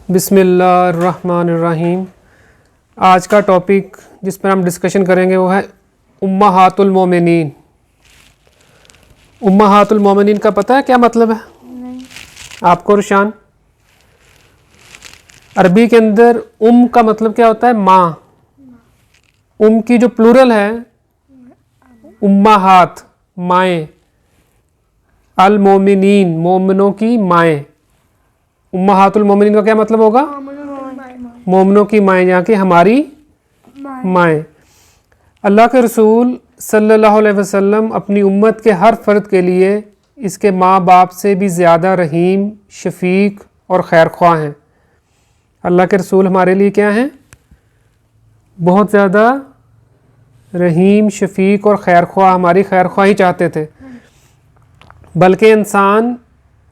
بسم اللہ الرحمن الرحیم۔ آج کا ٹاپک جس پر ہم ڈسکشن کریں گے وہ ہے امہات المومنین۔ امہات المومنین کا پتہ ہے کیا مطلب ہے آپ کو رشان؟ عربی کے اندر کا مطلب کیا ہوتا ہے؟ ماں۔ کی جو پلورل ہے امہات، مائیں، المومنین مومنوں کی مائیں۔ امہات المومنین کا کیا مطلب ہوگا؟ مومنوں کی مائیں، یہاں کی ہماری مائیں۔ اللہ کے رسول صلی اللہ علیہ وسلم اپنی امت کے ہر فرد کے لیے اس کے ماں باپ سے بھی زیادہ رحیم، شفیق اور خیر خواہ ہیں۔ اللہ کے رسول ہمارے لیے کیا ہیں؟ بہت زیادہ رحیم، شفیق اور خیر خواہ، ہماری خیر خواہی چاہتے تھے۔ بلکہ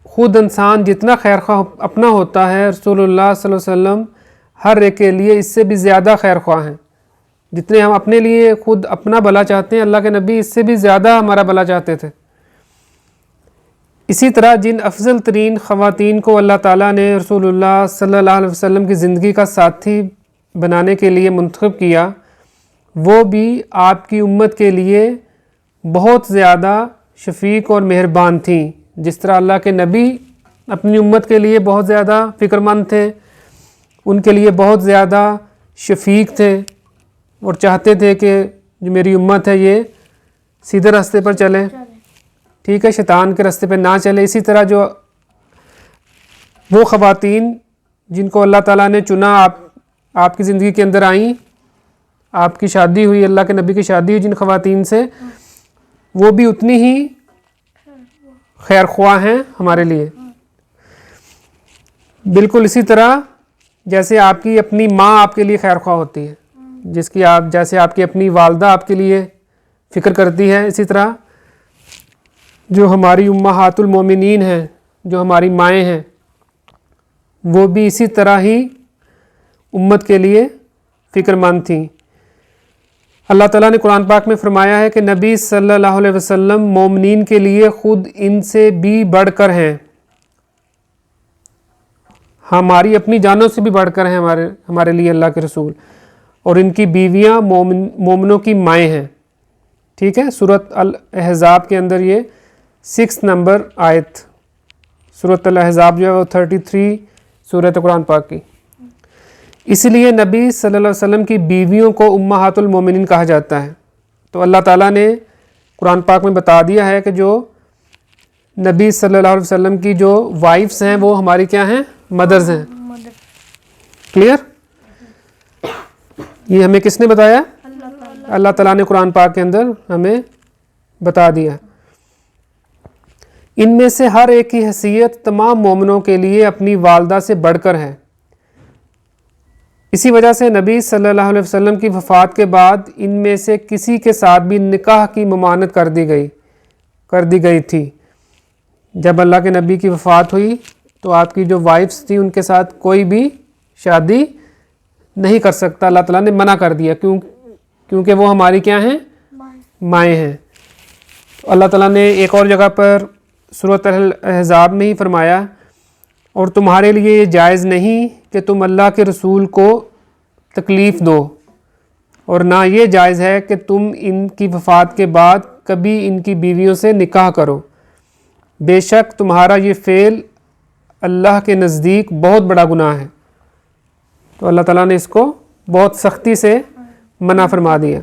خود انسان جتنا خیر خواہ اپنا ہوتا ہے، رسول اللہ صلی اللہ علیہ وسلم ہر ایک کے لیے اس سے بھی زیادہ خیر خواہ ہیں۔ جتنے ہم اپنے لیے خود اپنا بھلا چاہتے ہیں، اللہ کے نبی اس سے بھی زیادہ ہمارا بھلا چاہتے تھے۔ اسی طرح جن افضل ترین خواتین کو اللہ تعالیٰ نے رسول اللہ صلی اللہ علیہ وسلم کی زندگی کا ساتھی بنانے کے لیے منتخب کیا، وہ بھی آپ کی امت کے لیے بہت زیادہ شفیق اور مہربان تھیں۔ جس طرح اللہ کے نبی اپنی امت کے لیے بہت زیادہ فکر مند تھے، ان کے لیے بہت زیادہ شفیق تھے اور چاہتے تھے کہ جو میری امت ہے یہ سیدھے راستے پر چلے، ٹھیک ہے، شیطان کے راستے پہ نہ چلے۔ اسی طرح جو وہ خواتین جن کو اللہ تعالیٰ نے چنا، آپ کی زندگی کے اندر آئیں، آپ کی شادی ہوئی، اللہ کے نبی کی شادی ہوئی جن خواتین سے، وہ بھی اتنی ہی خیر خواہ ہیں ہمارے لیے۔ بالکل اسی طرح جیسے آپ کی اپنی ماں آپ کے لیے خیر خواہ ہوتی ہے، جیسے آپ کی اپنی والدہ آپ کے لیے فکر کرتی ہے، اسی طرح جو ہماری امہات المومنین ہیں، جو ہماری مائیں ہیں، وہ بھی اسی طرح ہی امت کے لیے فکر مند تھیں۔ اللہ تعالیٰ نے قرآن پاک میں فرمایا ہے کہ نبی صلی اللہ علیہ وسلم مومنین کے لیے خود ان سے بھی بڑھ کر ہیں، ہماری اپنی جانوں سے بھی بڑھ کر ہیں ہمارے لیے اللہ کے رسول، اور ان کی بیویاں مومنوں کی مائیں ہیں، ٹھیک ہے۔ سورۃ الاحزاب کے اندر یہ 6 نمبر آیت، سورۃ الاحزاب جو ہے وہ 33 سورۃ قرآن پاک کی۔ اس لیے نبی صلی اللہ علیہ وسلم کی بیویوں کو امہات المومنین کہا جاتا ہے۔ تو اللہ تعالیٰ نے قرآن پاک میں بتا دیا ہے کہ جو نبی صلی اللہ علیہ وسلم کی جو وائفز ہیں وہ ہماری کیا ہیں؟ مدرز ہیں۔ کلیئر؟ یہ ہمیں کس نے بتایا؟ اللہ تعالیٰ نے قرآن پاک کے اندر ہمیں بتا دیا۔ ان میں سے ہر ایک کی حیثیت تمام مومنوں کے لیے اپنی والدہ سے بڑھ کر ہے۔ اسی وجہ سے نبی صلی اللہ علیہ وسلم کی وفات کے بعد ان میں سے کسی کے ساتھ بھی نکاح کی ممانعت کر دی گئی تھی۔ جب اللہ کے نبی کی وفات ہوئی تو آپ کی جو وائفز تھیں ان کے ساتھ کوئی بھی شادی نہیں کر سکتا، اللہ تعالیٰ نے منع کر دیا، کیونکہ وہ ہماری کیا ہیں؟ مائیں ہیں۔ اللہ تعالیٰ نے ایک اور جگہ پر سورۃ الاحزاب میں ہی فرمایا، اور تمہارے لیے یہ جائز نہیں کہ تم اللہ کے رسول کو تکلیف دو، اور نہ یہ جائز ہے کہ تم ان کی وفات کے بعد کبھی ان کی بیویوں سے نکاح کرو، بے شک تمہارا یہ فعل اللہ کے نزدیک بہت بڑا گناہ ہے۔ تو اللہ تعالیٰ نے اس کو بہت سختی سے منع فرما دیا۔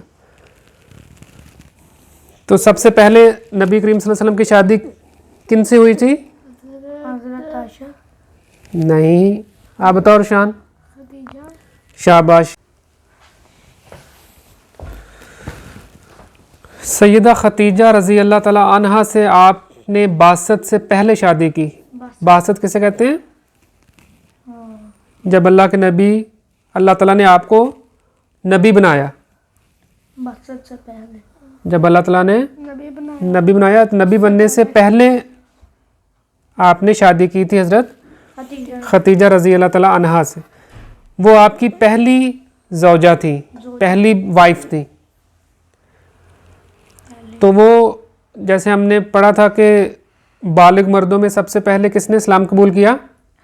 تو سب سے پہلے نبی کریم صلی اللہ علیہ وسلم کی شادی کن سے ہوئی تھی؟ نہیں، آپ بتاؤ رشان؟ شاباش۔ سیدہ خدیجہ رضی اللہ تعالیٰ عنہا سے آپ نے بعثت سے پہلے شادی کی۔ بعثت کسے کہتے ہیں؟ جب اللہ کے نبی، اللہ تعالیٰ نے آپ کو نبی بنایا، بعثت سے پہلے جب اللہ تعالیٰ نے نبی بنایا، تو نبی بننے سے پہلے آپ نے شادی کی تھی حضرت خدیجہ رضی اللہ تعالیٰ عنہا سے۔ وہ آپ کی پہلی زوجہ تھی، پہلی وائف تھی۔ تو وہ جیسے ہم نے پڑھا تھا کہ بالغ مردوں میں سب سے پہلے کس نے اسلام قبول کیا؟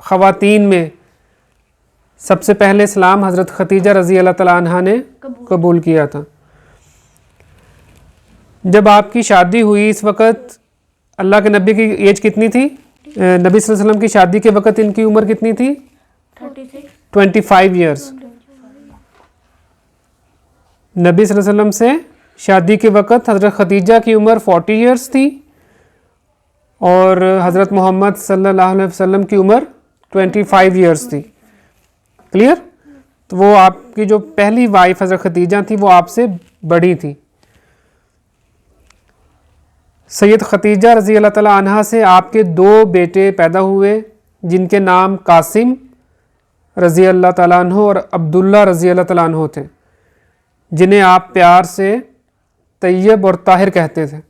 خواتین میں سب سے پہلے اسلام حضرت ختیجہ رضی اللہ تعالیٰ عنہ نے قبول کیا تھا. جب آپ کی شادی ہوئی اس وقت اللہ کے نبی کی ایج کتنی تھی؟ نبی صلی اللہ علیہ وسلم کی شادی کے وقت ان کی عمر کتنی تھی؟ 25 ایئرس. نبی صلی اللہ علیہ وسلم سے شادی کے وقت حضرت ختیجہ کی عمر 40 ایئرس تھی اور حضرت محمد صلی اللہ علیہ وسلم کی عمر 25 ایئرس تھی. کلیئر؟ تو وہ آپ کی جو پہلی وائف حضرت ختیجہ تھی وہ آپ سے بڑی تھی. سید ختیجہ رضی اللہ تعالیٰ عنہا سے آپ کے 2 بیٹے پیدا ہوئے جن کے نام قاسم رضی اللہ تعالیٰ عنہ اور عبداللہ رضی اللہ تعالیٰ عنہ تھے، جنہیں آپ پیار سے طیب اور طاہر کہتے تھے.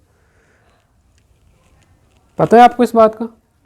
پتہ ہے آپ کو اس بات کا؟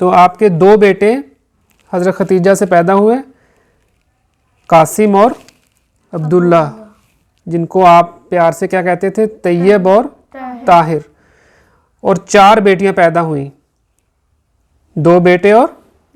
تو آپ کے 2 بیٹے حضرت ختیجہ سے پیدا ہوئے، قاسم اور عبداللہ، جن کو آپ پیار سے کیا کہتے تھے؟ طیب اور طاہر. اور 4 بیٹیاں پیدا ہوئیں، 2 بیٹے اور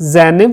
زینب،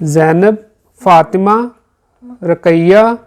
زینب، فاطمہ، رقیہ،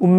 ام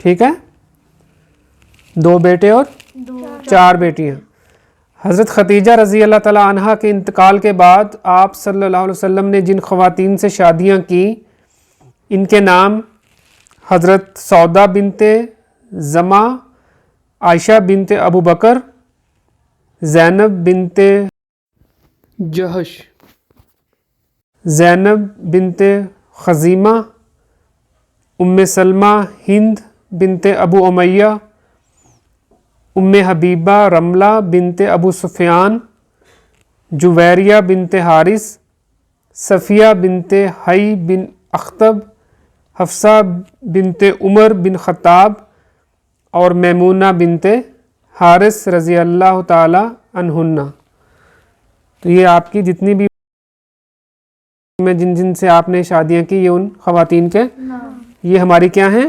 ٹھیک ہے، 2 بیٹے اور 4 بیٹیاں. حضرت ختیجہ رضی اللہ تعالی عنہا کے انتقال کے بعد آپ صلی اللہ علیہ وسلم نے جن خواتین سے شادیاں کی ان کے نام حضرت سودا بنت زمع، عائشہ بنت ابو بکر، زینب بنت جہش، زینب بنت خزیمہ، ام سلمہ ہند بنت ابو امیہ، ام حبیبہ رملہ بنت ابو سفیان، جویریہ بنت حارث، صفیہ بنت حی بن اخطب، حفصہ بنت عمر بن خطاب اور میمونہ بنت حارث رضی اللہ تعالی عنہن. تو یہ آپ کی جتنی بھی میں جن سے آپ نے شادیاں کی یہ ان خواتین کے یہ ہماری کیا ہیں؟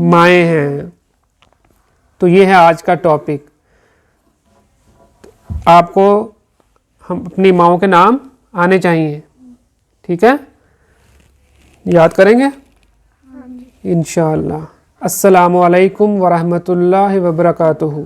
مائیں ہیں. تو یہ ہے آج کا ٹاپک. آپ کو ہم اپنی ماؤں کے نام آنے چاہیے. ٹھیک ہے، یاد کریں گے انشاءاللہ. السلام علیکم ورحمۃ اللہ وبرکاتہ.